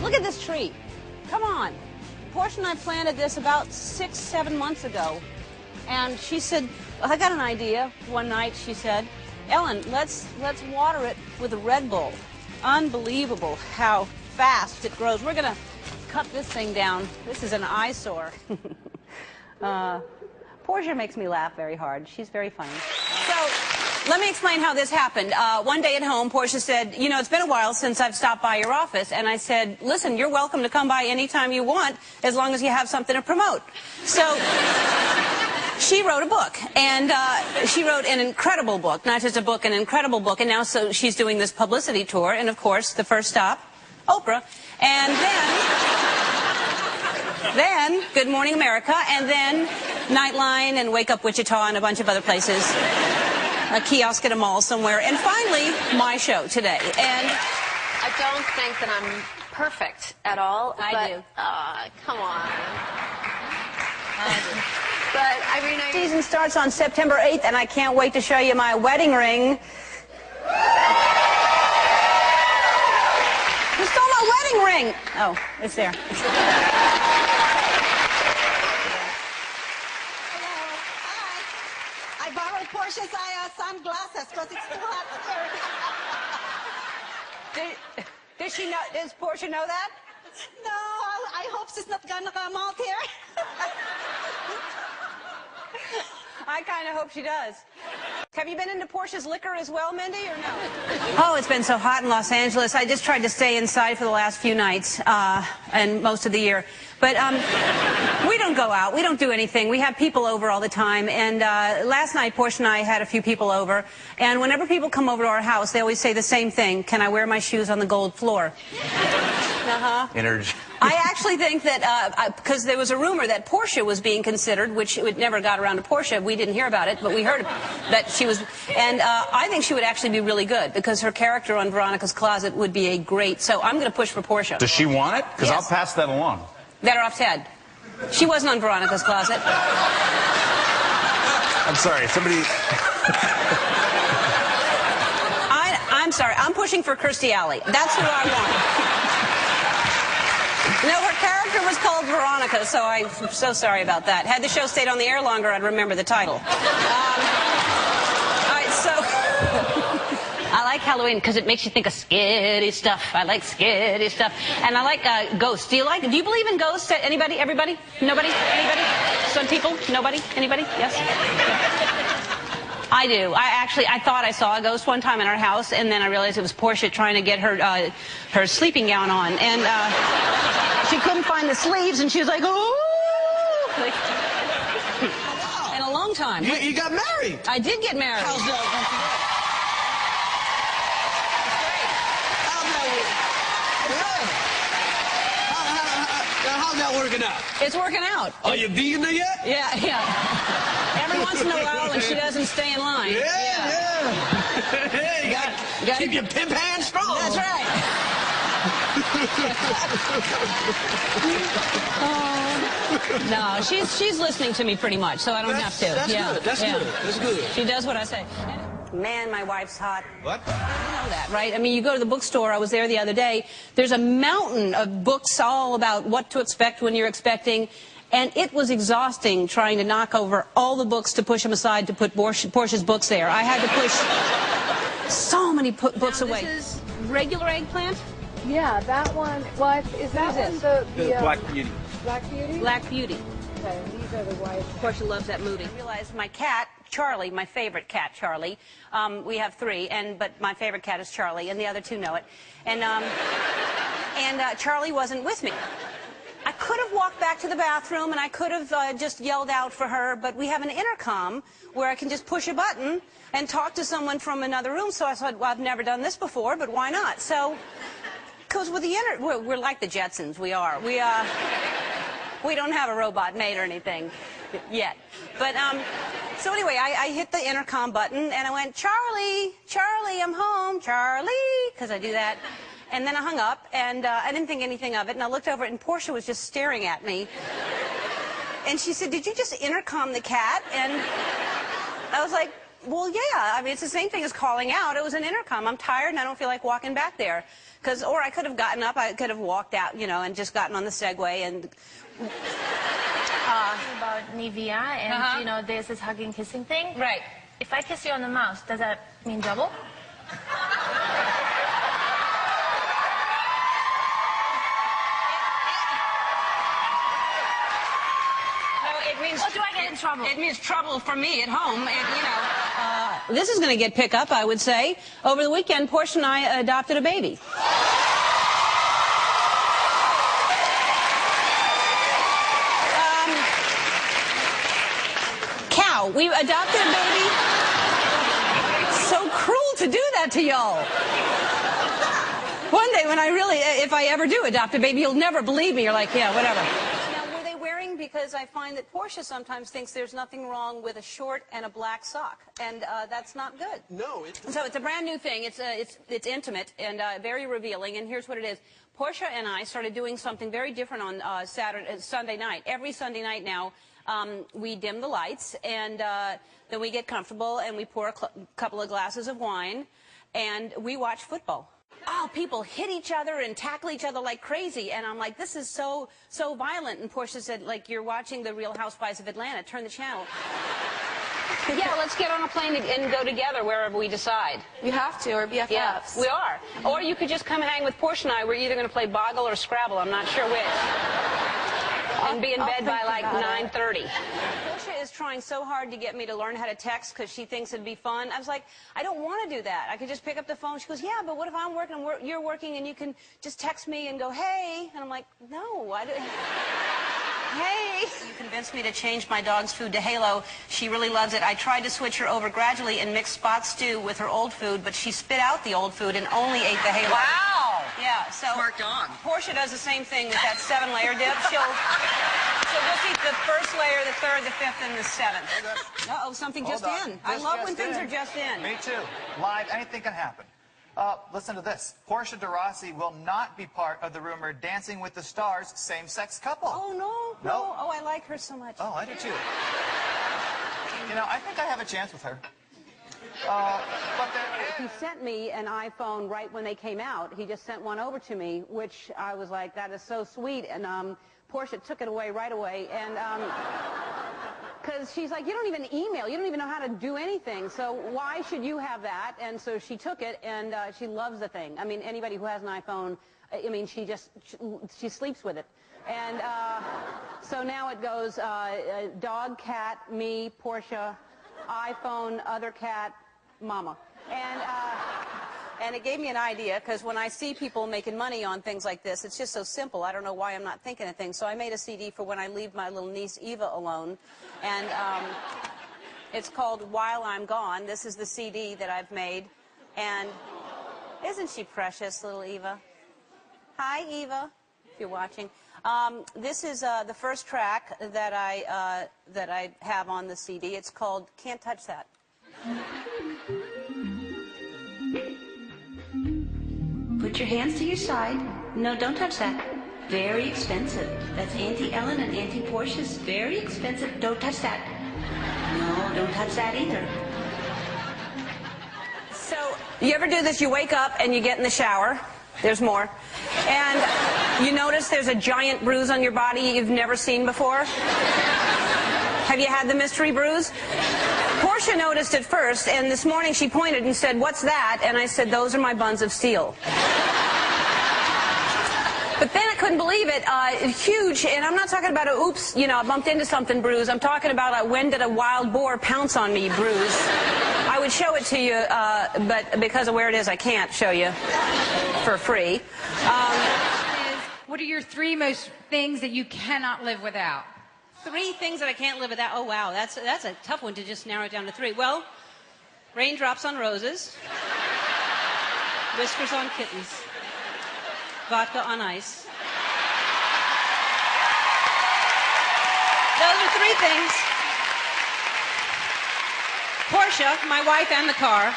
Look at this tree. Come on. Portia and I planted this about 6, 7 months ago. And she said, I got an idea. One night she said, Ellen, let's water it with a Red Bull. Unbelievable how fast it grows. We're going to cut this thing down. This is an eyesore. Portia makes me laugh very hard. She's very funny. So let me explain how this happened. One day at home, Portia said, you know, it's been a while since I've stopped by your office. And I said, listen, you're welcome to come by anytime you want, as long as you have something to promote. So she wrote a book, and she wrote an incredible book, not just a book, an incredible book. And now so she's doing this publicity tour. And, of course, the first stop, Oprah. And then Good Morning America, and then Nightline and Wake Up Wichita and a bunch of other places, a kiosk at a mall somewhere, and finally my show today. And I don't think that I'm perfect at all. I do. Come on. I do. But I mean, Season starts on September 8th, and I can't wait to show you my wedding ring. Who stole my wedding ring? Oh, it's there. I borrowed Portia's sunglasses because it's too hot here. Does she know? Does Portia know that? No, I hope she's not gonna come out here. I kind of hope she does. Have you been into Portia's liquor as well, Mindy, or no? Oh, it's been so hot in Los Angeles. I just tried to stay inside for the last few nights and most of the year. But we don't go out. We don't do anything. We have people over all the time. And last night, Portia and I had a few people over. And whenever people come over to our house, they always say the same thing. Can I wear my shoes on the gold floor? Uh-huh. Energy. I actually think that, because there was a rumor that Portia was being considered, which it never got around to Portia. We didn't hear about it, but we heard that she was. And I think she would actually be really good, because her character on Veronica's Closet would be a great. So I'm going to push for Portia. Does she want it? Because Yes. I'll pass that along. Better off Ted. She wasn't on Veronica's Closet. I'm sorry, somebody... I'm sorry. I'm pushing for Kirstie Alley. That's who I want. No, her character was called Veronica, so I'm so sorry about that. Had the show stayed on the air longer, I'd remember the title. All right, so... I like Halloween because it makes you think of scary stuff. I like scary stuff. And I like ghosts. Do you believe in ghosts? Anybody? Everybody? Nobody? Anybody? Some people? Nobody? Anybody? Yes? I do. I thought I saw a ghost one time in our house, and then I realized it was Portia trying to get her sleeping gown on. And she couldn't find the sleeves, and she was like, oh! Like, in a long time. You got married. I did get married. How's that? How's that working out? It's working out. Are you beating her yet? Yeah. Every once in a while when she doesn't stay in line. Yeah. Hey, you gotta keep your pimp hand strong. That's right. No, she's listening to me pretty much, so I don't have to. That's good. That's good. That's good. She does what I say. Man, my wife's hot. What? You know that, right? I mean, you go to the bookstore. I was there the other day. There's a mountain of books all about what to expect when you're expecting. And it was exhausting trying to knock over all the books to push them aside to put Portia's books there. I had to push so many books away. This is regular eggplant? Yeah, that one. Well, is that one the Black Beauty. Black Beauty? Black Beauty. Okay, and these are the white. Portia loves that movie. I realized my cat, Charlie, my favorite cat, Charlie. We have 3, but my favorite cat is Charlie, and the other 2 know it. And Charlie wasn't with me. I could have walked back to the bathroom, and I could have just yelled out for her, but we have an intercom where I can just push a button and talk to someone from another room. So I thought, well, I've never done this before, but why not? So, because with the we're like the Jetsons. We are. We don't have a robot maid or anything yet. But, so anyway, I hit the intercom button, and I went, Charlie, I'm home, Charlie, because I do that. And then I hung up, and I didn't think anything of it, and I looked over, and Portia was just staring at me. And she said, did you just intercom the cat? And I was like, Well, yeah. I mean, it's the same thing as calling out. It was an intercom. I'm tired and I don't feel like walking back there. Or I could have gotten up. I could have walked out, you know, and just gotten on the Segway and... about Nivea and, you know, there's this hugging, kissing thing. Right. If I kiss you on the mouth, does that mean double? Or do I get in trouble? It means trouble for me at home, and, you know... this is going to get pick up, I would say. Over the weekend, Portia and I adopted a baby. Cow. We adopted a baby. It's so cruel to do that to y'all. One day when if I ever do adopt a baby, you'll never believe me. You're like, yeah, whatever. Because I find that Portia sometimes thinks there's nothing wrong with a short and a black sock, and that's not good. No, So it's a brand new thing. It's intimate and very revealing. And here's what it is: Portia and I started doing something very different on Sunday night. Every Sunday night now, we dim the lights, and then we get comfortable and we pour a couple of glasses of wine, and we watch football. Oh, people hit each other and tackle each other like crazy. And I'm like, this is so violent. And Portia said, like, you're watching The Real Housewives of Atlanta. Turn the channel. Yeah, let's get on a plane and go together wherever we decide. You have to, or BFFs. Yeah, we are. Or you could just come hang with Portia and I. We're either going to play Boggle or Scrabble. I'm not sure which. And be in bed by like 9:30. Portia is trying so hard to get me to learn how to text because she thinks it'd be fun. I was like, I don't want to do that. I could just pick up the phone. She goes, yeah, but what if I'm working and you're working and you can just text me and go, hey. And I'm like, no, I don't. Hey. You convinced me to change my dog's food to Halo. She really loves it. I tried to switch her over gradually and mix spot stew with her old food, but she spit out the old food and only ate the Halo. Wow! Yeah, so Smart dog. Portia does the same thing with that 7-layer dip. She'll just eat the first layer, the third, the fifth, and the seventh. Uh-oh, something just in. I love when things are just in. Me too. Live, anything can happen. Listen to this. Portia De Rossi will not be part of the rumored Dancing with the Stars same-sex couple. Oh, no. Oh, I like her so much. Oh, I do too. You know, I think I have a chance with her. He sent me an iPhone right when they came out. He just sent one over to me, which I was like, that is so sweet. And Portia took it away right away. And because she's like, you don't even email. You don't even know how to do anything. So why should you have that? And so she took it, and she loves the thing. I mean, anybody who has an iPhone, I mean, she sleeps with it. And so now it goes dog, cat, me, Portia, iPhone, other cat, mama. And it gave me an idea, because when I see people making money on things like this, it's just so simple. I don't know why I'm not thinking of things. So I made a CD for when I leave my little niece Eva alone. And it's called While I'm Gone. This is the CD that I've made. And isn't she precious, little Eva? Hi, Eva, if you're watching. This is the first track that I have on the CD. It's called Can't Touch That. Put your hands to your side. No, don't touch that. Very expensive. That's Auntie Ellen and Auntie Portia's. Very expensive. Don't touch that. No, don't touch that either. So, you ever do this? You wake up and you get in the shower. There's more. And you notice there's a giant bruise on your body you've never seen before? Have you had the mystery bruise? Portia noticed it first, and this morning she pointed and said, what's that? And I said, those are my buns of steel. But then I couldn't believe it. Huge, and I'm not talking about a oops, you know, I bumped into something bruise. I'm talking about a when did a wild boar pounce on me bruise. I would show it to you, but because of where it is, I can't show you for free. What are your 3 most things that you cannot live without? 3 things that I can't live without. Oh, wow, that's a tough one to just narrow it down to 3. Well, raindrops on roses, whiskers on kittens, vodka on ice. Those are 3 things. Portia, my wife and the car,